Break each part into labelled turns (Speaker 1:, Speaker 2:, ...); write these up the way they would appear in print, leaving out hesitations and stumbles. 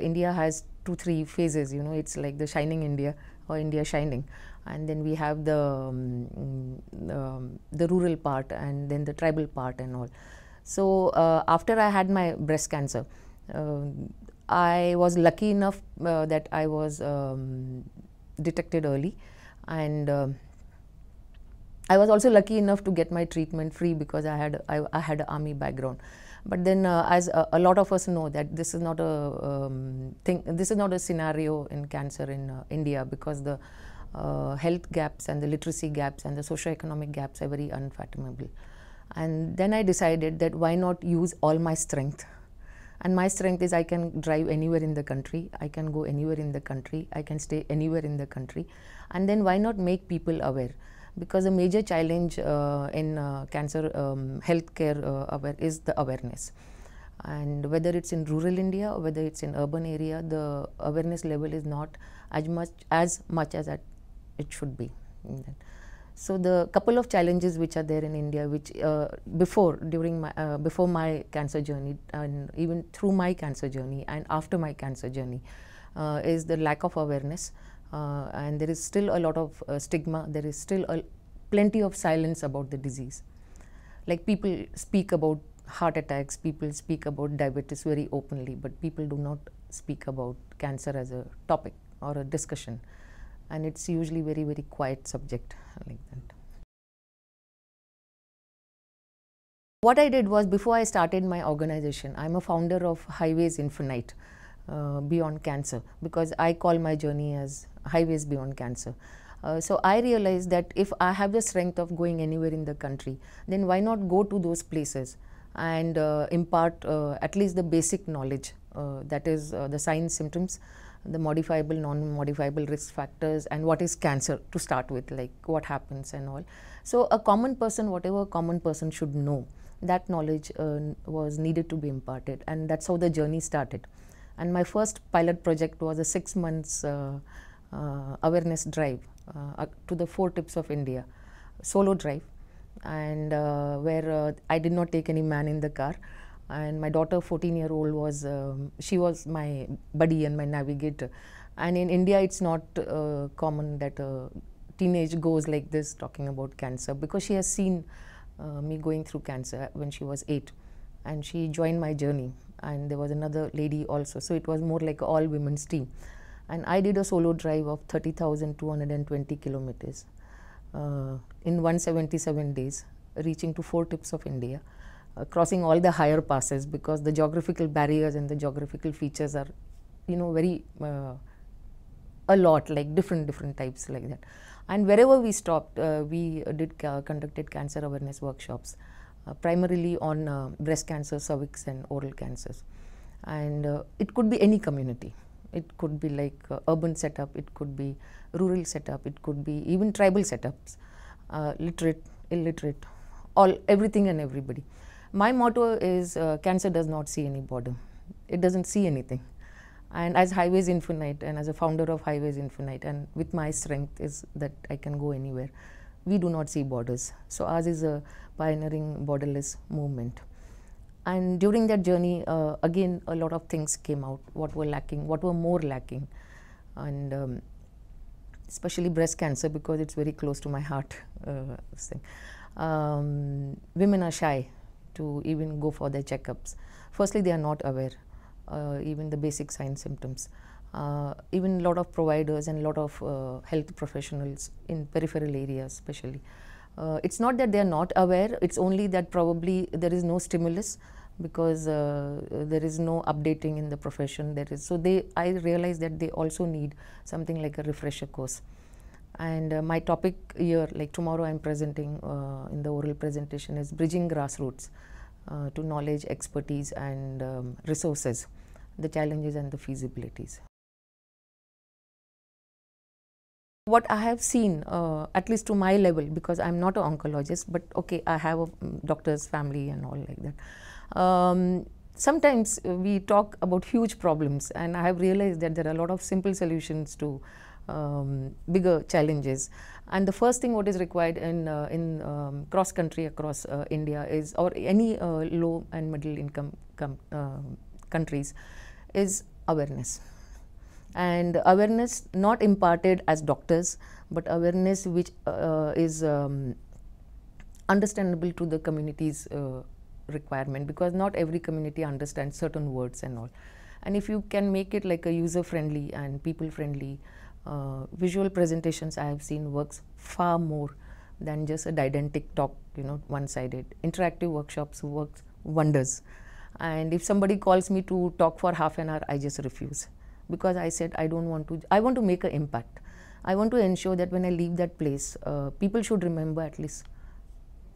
Speaker 1: India has 2-3 phases, it's like the shining India or India shining. And then we have the rural part and then the tribal part and all. So after I had my breast cancer, I was lucky enough that I was detected early, and I was also lucky enough to get my treatment free because I had an army background. But then, as a lot of us know, that this is not a this is not a scenario in cancer in India, because the health gaps and the literacy gaps and the socio-economic gaps are very unfathomable. And then I decided that why not use all my strength. And my strength is I can drive anywhere in the country, I can go anywhere in the country, I can stay anywhere in the country. And then why not make people aware? Because a major challenge in cancer healthcare is the awareness. And whether it's in rural India or whether it's in urban area, the awareness level is not as much as it should be. So the couple of challenges which are there in India, which before my cancer journey, and even through my cancer journey and after my cancer journey, is the lack of awareness, and there is still a lot of stigma. There is still plenty of silence about the disease. Like, people speak about heart attacks, people speak about diabetes very openly, but people do not speak about cancer as a topic or a discussion. And it's usually very, very quiet subject like that. What I did was, before I started my organization, I'm a founder of Highways Infinite Beyond Cancer, because I call my journey as Highways Beyond Cancer. So I realized that if I have the strength of going anywhere in the country, then why not go to those places and impart at least the basic knowledge, that is the signs, symptoms, the modifiable, non-modifiable risk factors, and what is cancer to start with, like what happens and all. So a common person, whatever a common person should know, that knowledge was needed to be imparted, and that's how the journey started. And my first pilot project was a 6 months awareness drive to the 4 tips of India, solo drive, and where I did not take any man in the car. And my daughter, 14-year-old, was she was my buddy and my navigator. And in India, it's not common that a teenage goes like this talking about cancer, because she has seen me going through cancer when she was 8, and she joined my journey. And there was another lady also, so it was more like an all women's team. And I did a solo drive of 30,220 kilometers in 177 days, reaching to 4 tips of India. Crossing all the higher passes, because the geographical barriers and the geographical features are, very a lot, like different types like that. And wherever we stopped, we conducted cancer awareness workshops, primarily on breast cancer, cervix, and oral cancers. And it could be any community. It could be like urban setup, it could be rural setup, it could be even tribal setups, literate, illiterate, everything and everybody. My motto is cancer does not see any border. It doesn't see anything. And as Highways Infinite, and as a founder of Highways Infinite, and with my strength is that I can go anywhere, we do not see borders. So ours is a pioneering borderless movement. And during that journey, again, a lot of things came out, what were lacking, what were more lacking. And especially breast cancer, because it's very close to my heart. Women are shy to even go for their checkups. Firstly, they are not aware, even the basic signs, symptoms. Even a lot of providers and a lot of health professionals in peripheral areas especially. It's not that they are not aware, it's only that probably there is no stimulus, because there is no updating in the profession. I realized that they also need something like a refresher course. And my topic here, like tomorrow I'm presenting in the oral presentation, is bridging grassroots to knowledge, expertise, and resources, the challenges and the feasibilities. What I have seen, at least to my level, because I'm not an oncologist, but okay, I have a doctor's family and all like that. Sometimes we talk about huge problems, and I have realized that there are a lot of simple solutions to bigger challenges. And the first thing what is required in cross country across India is, or any low and middle income countries, is awareness. And awareness not imparted as doctors, but awareness which is understandable to the community's requirement, because not every community understands certain words and all. And if you can make it like a user friendly and people friendly, visual presentations I have seen works far more than just a didactic talk, one sided. Interactive workshops works wonders. And if somebody calls me to talk for half an hour, I just refuse, because I said I want to make an impact. I want to ensure that when I leave that place, people should remember at least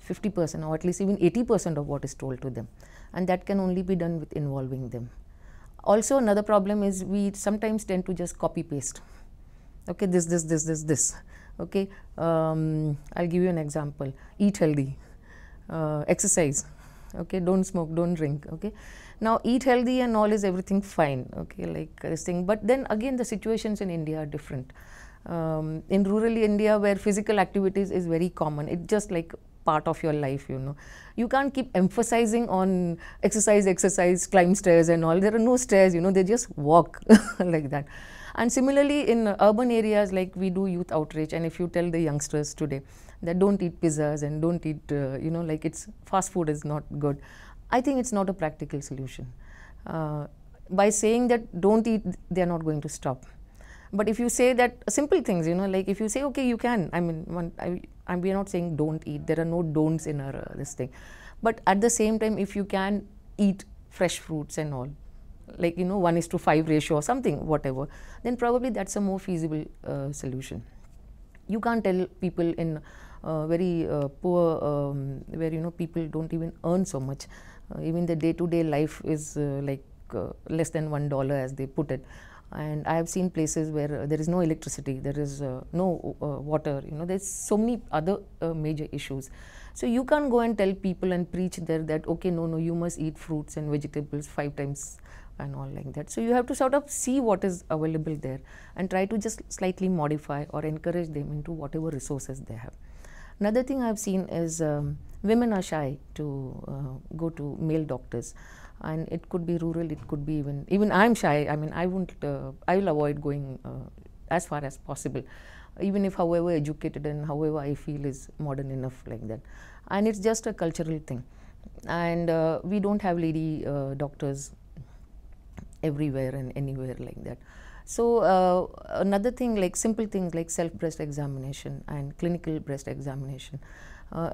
Speaker 1: 50% or at least even 80% of what is told to them, and that can only be done with involving them. Also, another problem is we sometimes tend to just copy paste. Okay, this. Okay, I'll give you an example. Eat healthy, exercise. Okay, don't smoke, don't drink. Okay, now eat healthy and all is everything fine. Okay, like this thing. But then again, the situations in India are different. In rural India, where physical activities is very common, it's just like part of your life. You can't keep emphasizing on exercise, climb stairs and all. There are no stairs. They just walk like that. And similarly, in urban areas, like we do youth outreach, and if you tell the youngsters today that don't eat pizzas and don't eat, like it's fast food is not good, I think it's not a practical solution. By saying that don't eat, they are not going to stop. But if you say that simple things, like if you say, okay, you can, we are not saying don't eat, there are no don'ts in our this thing. But at the same time, if you can eat fresh fruits and all, like 1:5 ratio or something, whatever, then probably that's a more feasible solution. You can't tell people in very poor, where people don't even earn so much. Even the day-to-day life is less than $1 as they put it. And I have seen places where there is no electricity, there is no water, there's so many other major issues. So you can't go and tell people and preach there that, okay, no, you must eat fruits and vegetables 5 times and all like that. So you have to sort of see what is available there and try to just slightly modify or encourage them into whatever resources they have. Another thing I've seen is women are shy to go to male doctors. And it could be rural, it could be even I'm shy. I will avoid going as far as possible, even if however educated and however I feel is modern enough like that. And it's just a cultural thing. And we don't have lady doctors everywhere and anywhere like that. So another thing, like simple things like self-breast examination and clinical breast examination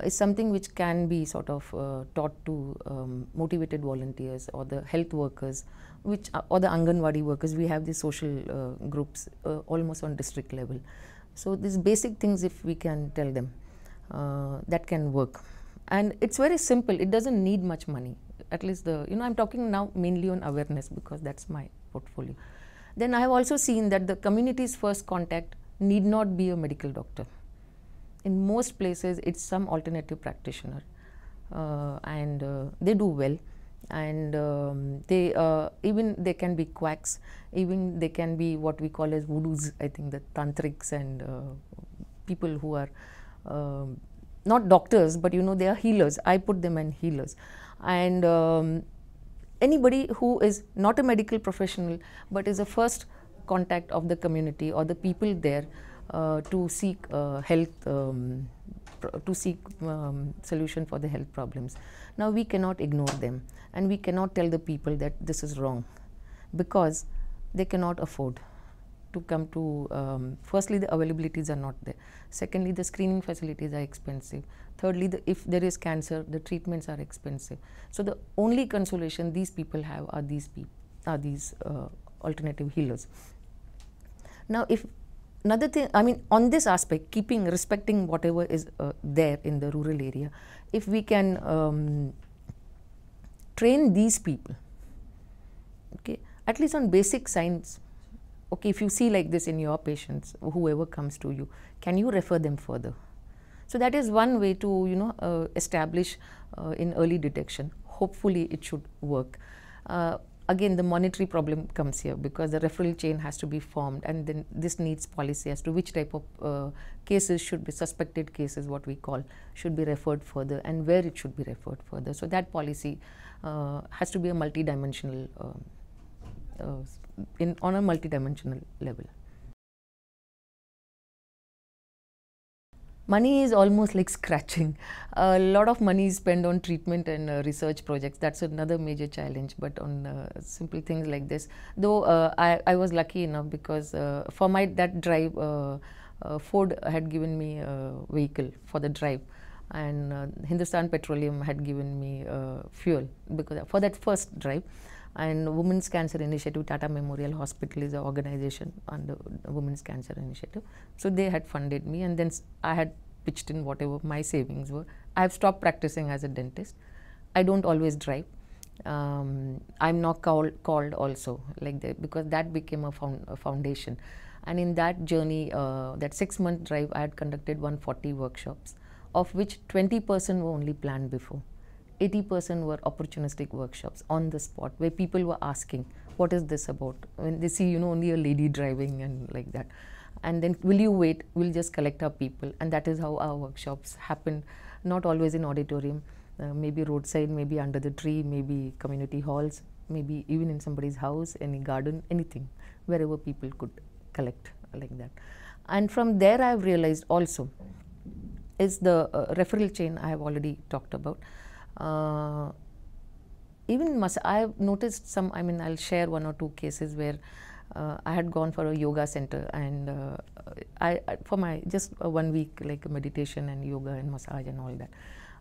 Speaker 1: is something which can be sort of taught to motivated volunteers or the health workers, or the Anganwadi workers. We have these social groups almost on district level. So these basic things, if we can tell them, that can work. And it's very simple. It doesn't need much money. At least I'm talking now mainly on awareness because that's my portfolio. Then I have also seen that the community's first contact need not be a medical doctor. In most places, it's some alternative practitioner, and they do well. And they can be quacks, even they can be what we call as voodoos. I think the tantrics and people who are not doctors, but they are healers. I put them in healers. And anybody who is not a medical professional but is a first contact of the community or the people there to seek solution for the health problems. Now we cannot ignore them, and we cannot tell the people that this is wrong, because they cannot afford to come to, firstly the availabilities are not there, secondly the screening facilities are expensive, thirdly if there is cancer, the treatments are expensive. So the only consolation these people have are these alternative healers. Now another thing, on this aspect, respecting whatever is there in the rural area, if we can train these people, okay, at least on basic science. Okay, if you see like this in your patients, whoever comes to you, can you refer them further? So that is one way to establish in early detection. Hopefully it should work. Again, the monetary problem comes here, because the referral chain has to be formed, and then this needs policy as to which type of cases should be, suspected cases what we call, should be referred further, and where it should be referred further. So that policy has to be a multi-dimensional on a multidimensional level. Money is almost like scratching. A lot of money is spent on treatment and research projects. That's another major challenge. But on simple things like this, though I was lucky enough because for that drive, Ford had given me a vehicle for the drive, and Hindustan Petroleum had given me fuel because for that first drive. And Women's Cancer Initiative, Tata Memorial Hospital is an organization under Women's Cancer Initiative. So they had funded me, and then I had pitched in whatever my savings were. I have stopped practicing as a dentist. I don't always drive. I'm not called also like that, because that became a foundation. And in that journey, that 6-month drive, I had conducted 140 workshops, of which 20% were only planned before. 80% were opportunistic workshops on the spot, where people were asking, what is this about? When they see, only a lady driving and like that. And then, will you wait? We'll just collect our people. And that is how our workshops happen, not always in auditorium, maybe roadside, maybe under the tree, maybe community halls, maybe even in somebody's house, any garden, anything, wherever people could collect like that. And from there, I've realized also is the referral chain I have already talked about. Even I have noticed some, I'll share 1 or 2 cases where I had gone for a yoga center, and for my just 1 week, like meditation and yoga and massage and all that.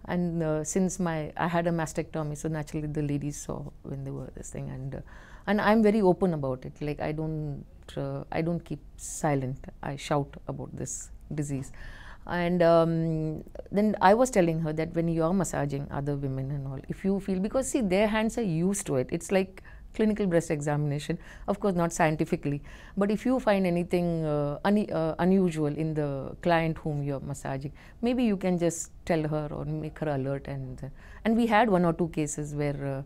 Speaker 1: And since I had a mastectomy, so naturally the ladies saw when they were this thing, and I'm very open about it. Like I don't keep silent. I shout about this disease. And then I was telling her that when you are massaging other women and all, if you feel, because see, their hands are used to it. It's like clinical breast examination, of course not scientifically, but if you find anything unusual in the client whom you're massaging, maybe you can just tell her or make her alert. And we had 1 or 2 cases where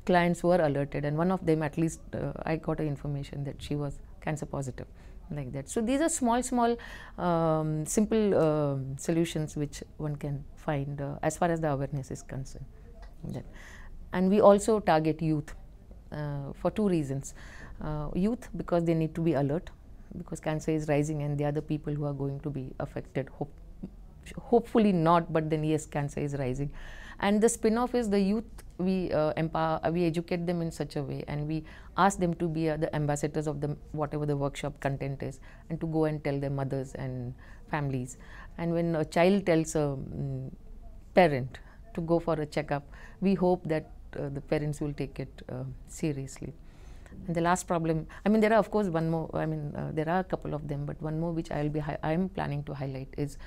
Speaker 1: clients were alerted, and one of them, at least I got information that she was cancer positive, like that. So these are small simple solutions which one can find as far as the awareness is concerned. And we also target youth for 2 reasons. Youth, because they need to be alert, because cancer is rising and they are the people who are going to be affected. Hopefully not, but then yes, cancer is rising. And the spin-off is the youth. We empower, we educate them in such a way, and we ask them to be the ambassadors of whatever the workshop content is, and to go and tell their mothers and families. And when a child tells a parent to go for a checkup, we hope that the parents will take it seriously. And the last problem, there are of course one more, there are a couple of them, but one more which I am planning to highlight is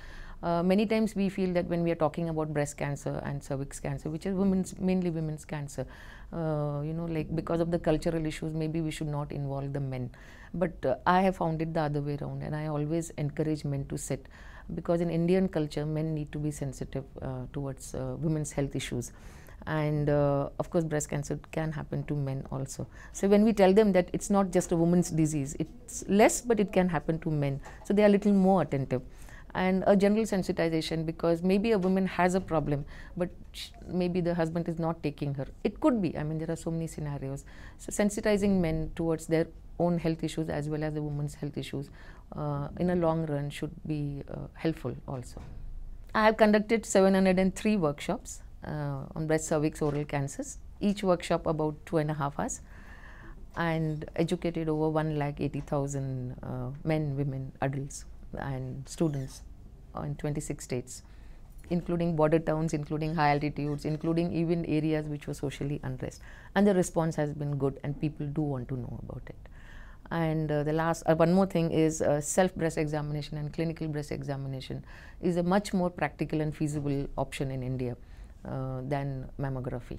Speaker 1: many times we feel that when we are talking about breast cancer and cervix cancer, which is mainly women's cancer, like because of the cultural issues, maybe we should not involve the men. But I have found it the other way around, and I always encourage men to sit, because in Indian culture, men need to be sensitive towards women's health issues. And of course, breast cancer can happen to men also. So when we tell them that it's not just a woman's disease, it's less, but it can happen to men. So they are a little more attentive. And a general sensitization, because maybe a woman has a problem, but maybe the husband is not taking her. It could be, there are so many scenarios. So sensitizing men towards their own health issues as well as the woman's health issues in a long run should be helpful also. I have conducted 703 workshops on breast, cervix, oral cancers, each workshop about 2.5 hours, and educated over 180,000 men, women, adults and students in 26 states, including border towns, including high altitudes, including even areas which were socially unrest. And the response has been good, and people do want to know about it. And the last, one more thing is self-breast examination and clinical breast examination is a much more practical and feasible option in India than mammography.